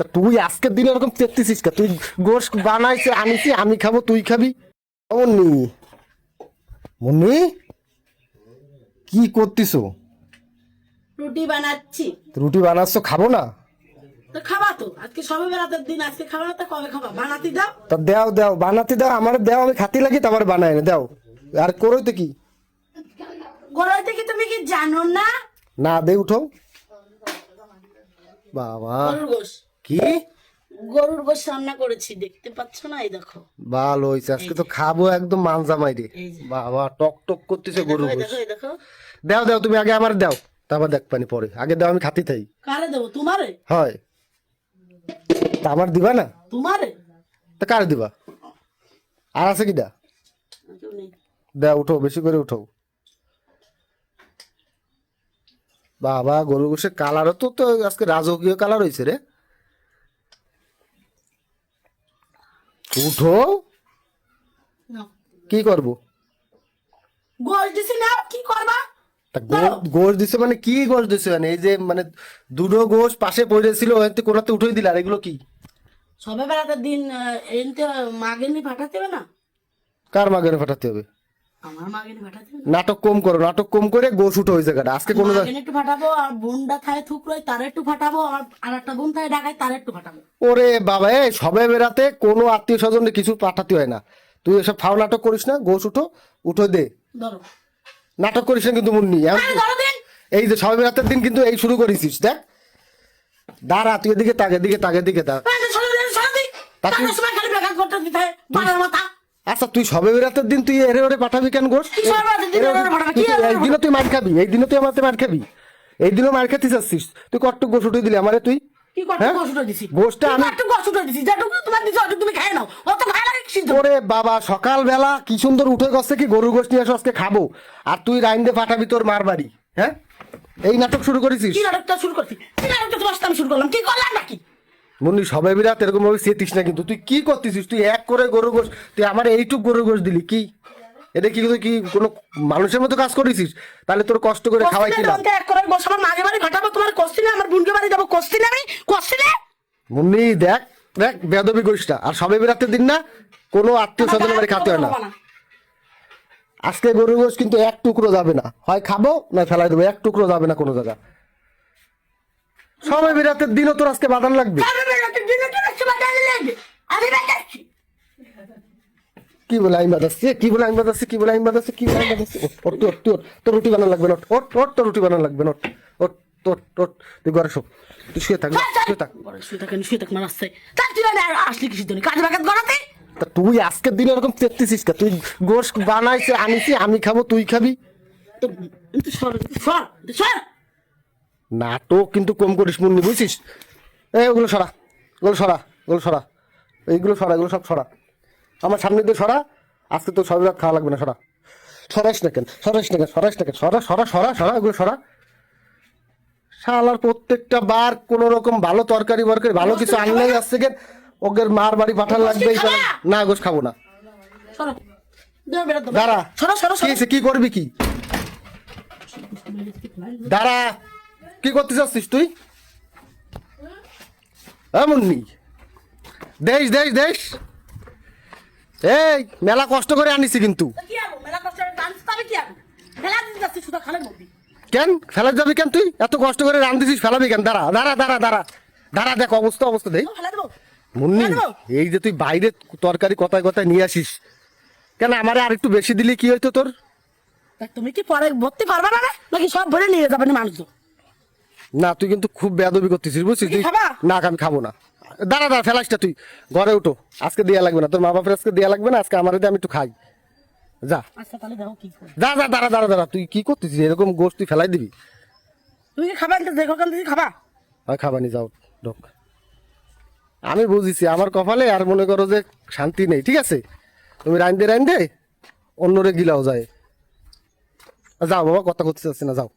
তা তুই আজকের দিনে এরকম চেপতেছিস কে? তুই গোশ বানাইছে আনিছি, আমি খাবো তুই খাবি। মুন্নি, মুন্নি কি করতিস? রুটি বানাচ্ছি। রুটি বানাচ্ছ, খাবো না? তো খাবা তো, আজকে সবে বেড়াতের দিন, আজকে খাবা না তো কবে খাবা? বানাতে দাও। তা দেও দেও, বানাতে দাও, আমার দেও, আমি খাতি লাগি তারপরে বানাই না দেও। আর করোই তো কি? গোড়াই থেকে তুমি কি জানো না? না দে, উঠো। বাবা গরুর গোশ, কি গরুর গোশ রান্না করেছি, দেখতে পাচ্ছ না? এই দেখো, ভালো হয়েছে, আজকে তো খাবো একদম মানজা মাইরে। এই যে। বাবা টক টক করতেছে গরু এই গোশ। দেখো, এই দেখো। দেও দেও, তুমি আগে আমার দেও, তারপর দেখ পানি পরে। আগে দাও, আমি খাতি থাই। কারে দেবো? তোমারে? হয় তা আমার দিবা না? তোমারে? তা কার দিবা? আর আছে কি দা? কেউ নেই। দেও, উঠো, বেশি করে উঠো। বাবা গরু গোশের কালারও তো তো আজকে রাজকীয় কালার হয়েছে রে। উঠো। নাও। কি করব? গোশ দিছি না, কি করবা? তা গোশ দিছে মানে কি গোশ দিছে? মানে এই যে মানে দুটো গোশ পাশে পড়েছিল, ওইতে কোনাতে উঠেই দিলে। আর এগুলো কি? সবে বেড়াতের দিন এনতে মাগেনি পাঠাতে হবে না? কার মাগেরে ফাটাতে হবে? আমার মাগেনি পাঠাতে হবে না? নাটক কম করো, নাটক কম করে গোশ উঠো ওই জায়গাটা। আজকে কোনো মাগেনি একটু ফাটাবো, আর বোনটা থায় থুকরোয় তার একটু ফাটাবো, আর একটা বোন থায় ঢাকায় তার একটু ফাটাবো। ওরে বাবা, এই সবে বেড়াতে কোনো আত্মীয় স্বজন কিছু পাঠাতে হয় না। তুই এসব ফাও নাটক করিস না। গোশ উঠো, উঠো দে। ধরো। নাটক করিস না কিন্তু মুন্নি। ধরো দিন। এই যে সবে বেড়াতের দিন কিন্তু এই শুরু করেছিস, দেখ। দাঁড়া, তুই এদিকে তাকে, দিকে তাকে, দিকে তাক। তাকে- আচ্ছা তুই সবে বেড়াতের দিন তুই এরে ওরে পাঠাবি কেন গোশ? কি সবে বেড়াতের দিন এরে ওরে পাঠাবো? কি এরে ওরে এই দিনও তুই মার খাবি, এই দিনও তুই আমাতে মার খাবি, এই দিনও মার খেতে চাচ্ছিস। তুই কট্টু গোশ উঠে দিলি আমারে তুই। হ্যাঁ? গোশটা আমি ওরে বাবা, সকাল বেলা কি সুন্দর উঠে গেছে কি গরু গোশ নিয়ে আসো, আজকে খাবো। আর তুই রাইন দিয়ে পাঠাবি তোর মার বাড়ি। হ্যাঁ, এই নাটক শুরু করেছিস। মুন্নি, সবাই বিরাট এরকম ভাবে চেতিস না কিন্তু। তুই কি করতেছিস? তুই এক করে গরু গোশ, তুই আমার এইটুক গরু গোশ দিলি কি? এটা কি তুই কি কোনো মানুষের মতো কাজ করেছিস? তাহলে তোর কষ্ট করে খাওয়াই কি লাভ? মুন্নি দেখ দেখ, বেদবি করিস না। আর সবাই বিরাটের দিন না কোনো আত্মীয় স্বজনের বাড়ি খাতে হয় না। আজকে গরু গোশ কিন্তু এক টুকরো যাবে না, হয় খাবো না ফেলাই দেবো, এক টুকরো যাবে না কোনো জায়গা। সবাই বিরাটের দিনও তোর আজকে বাদান লাগবে। কি বলে আমি বাদাচ্ছি, কি বলে আমি বাদাচ্ছি, কি বলে আমি বাদাচ্ছি, কি বলে আমি বাদাচ্ছি? ওট ওট তোর তোর রুটি বানানো লাগবে না। ওট ওট তোর রুটি বানানো লাগবে না। ওট ওট ওট তুই ঘরে শোক, তুই শুয়ে থাক, শুয়ে থাক। তা তুই আজকের দিনে এরকম চেপতেছিস কে? তুই গোশ বানাইছে আনিছি, আমি খাবো তুই খাবি। নাটক কিন্তু কম করিস মুন্নি, বুঝছিস? এই ওগুলো সরা, ওগুলো সরা, ওগুলো সরা, এইগুলো সরা, এগুলো সব সরা আমার সামনে দিয়ে সরা। আজকে তো সব রাত খাওয়া লাগবে না, সরা। সরাইস না কেন, সরাইস না কেন, সরাইস না কেন, সরা সরা সরা সরা, এগুলো সরা। শালার প্রত্যেকটা বার কোন রকম ভালো তরকারি বরকারি ভালো কিছু আনলেই আসছে কেন ওদের মার বাড়ি পাঠান লাগবে। না গোশ খাবো না। দাঁড়া, কি হয়েছে? কি করবি কি? দাঁড়া, কি করতে চাচ্ছিস তুই? মুন্নি, দেশ দেশ দেশ, এই মেলা কষ্ট করে আনিছি কিন্তু। কেন ফেলা যাবি কেন? তুই এত কষ্ট করে রান্ধিছিস, ফেলাবি কেন? দাঁড়া দাঁড়া দাঁড়া দাঁড়া দাঁড়া, দেখ অবস্থা, অবস্থা দেখ। মুন্নি, এই যে তুই বাইরে তরকারি কথায় কথায় নিয়ে আসিস কেন? আমারে আর একটু বেশি দিলি কি হইতো তোর? তুমি কি পরে ভর্তি পারবে না নাকি সব ভরে নিয়ে যাবেন মানুষ? না তুই কিন্তু খুব বেয়াদবি করতেছিস, বুঝছিস? না আমি খাবো না। দাঁড়া দাঁড়া, ফেলাসটা তুই ঘরে উঠো। আজকে দেয়া লাগবে না, তোর মা বাপের আজকে দেয়া লাগবে না। আজকে আমার আমি একটু খাই, যা। যা যা, দাঁড়া দাঁড়া দাঁড়া, তুই কি করতেছিস? এরকম গোশ তুই ফেলাই দিবি? তুমি কি খাবা? দেখো কেন তুমি খাবা? হয় খাবানি, যাও ঢোক। আমি বুঝেছি আমার কপালে আর মনে করো যে শান্তি নেই, ঠিক আছে? তুমি রাইন্দে রাইন্দে অন্যরে গিলাও যায়। যাও বাবা, কথা করতে চাচ্ছি না, যাও।